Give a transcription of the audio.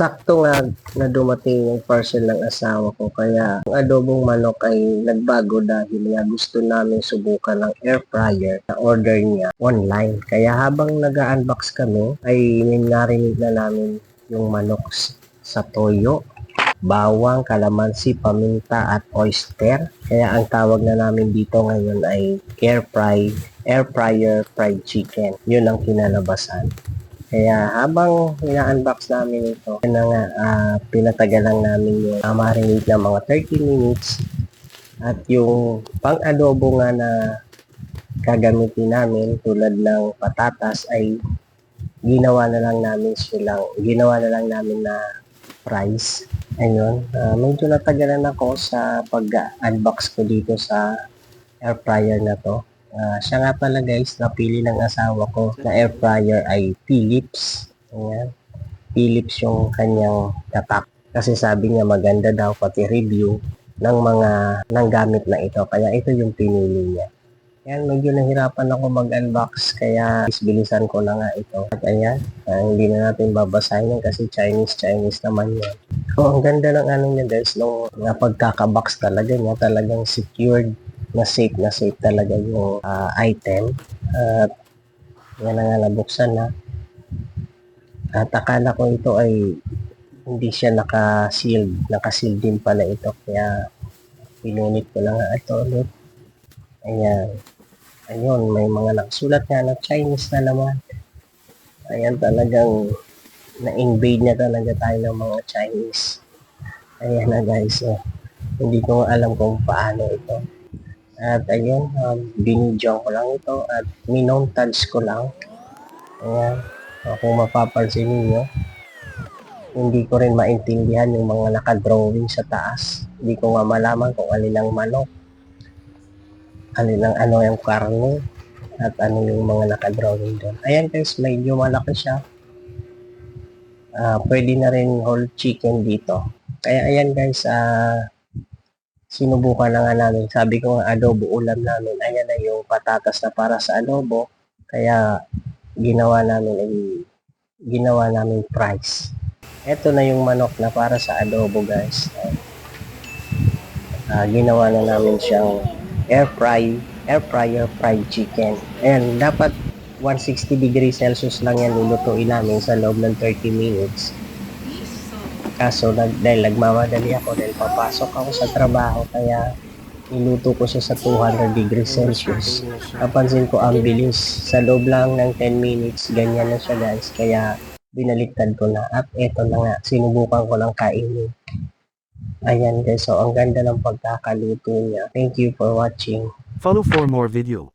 Sakto nga na dumating yung parcel ng asawa ko, kaya ang adobong manok ay nagbago dahil nga gusto namin subukan ng air fryer na order niya online. Kaya habang nag-unbox kami ay narinig na namin yung manok sa toyo, bawang, kalamansi, paminta at oyster. Kaya ang tawag na namin dito ngayon ay air fryer fried chicken. Yun ang kinalabasan. Kaya habang ina-unbox namin ito, na nga, pinatagal lang namin yung marinate na mga 30 minutes. At yung pang-adobo nga na gagamitin namin tulad ng patatas ay ginawa na lang namin na fries. Ayun, medyo natagalan ako sa pag-unbox ko dito sa air fryer na to. Siya nga pala guys, napili ng asawa ko na air fryer ay Philips. Ayan, Philips yung kanyang tatak. Kasi sabi niya maganda daw pati review ng gamit na ito. Kaya ito yung pinili niya. Ayan, medyo nahirapan ako mag-unbox kaya bilisan ko na nga ito. At ayan, hindi na natin babasahin yan kasi Chinese naman yan. So, ang ganda ng ano niya guys, nung pagkakabox talaga niya, talagang secured na safe talaga yung item. At yan na nga, nabuksan na. At akala ko ito ay hindi siya naka-sealed din pala ito. Kaya pinunit ko lang nga ito ulit. Ayan. Ayun, may mga nakasulat nga na Chinese na naman. Ayan, talagang na-invade na talaga tayo ng mga Chinese. Ayan na guys, hindi ko alam kung paano ito. At ayun, binidyo ko lang ito at minontage ko lang. Ayan, kung mapapansin niyo, hindi ko rin maintindihan yung mga nakadrawing sa taas. Hindi ko nga malaman kung alin ang manok, alin ang ano yung karne, at ano yung mga nakadrawing doon. Ayan guys, medyo malaki siya. Pwede na rin whole chicken dito. Kaya ayan guys, sinubukan na nga namin. Sabi ko nga adobo ulam namin. Ayan na yung patatas na para sa adobo. Kaya ginawa namin fries. Ito na yung manok na para sa adobo guys. Ginawa na namin siyang air fryer fried chicken. Ayan, dapat 160 degrees Celsius lang yan lulutuin namin sa loob ng 30 minutes. Kaso dahil nagmamadali ako dahil papasok ako sa trabaho, kaya niluto ko siya sa 200 degrees Celsius. Napansin ko ang bilis. Sa loob lang ng 10 minutes, ganyan na siya guys. Kaya binaliktad ko na. At eto na nga, sinubukan ko lang kainin. Ayan guys, so ang ganda ng pagkakaluto niya. Thank you for watching. Follow for more video.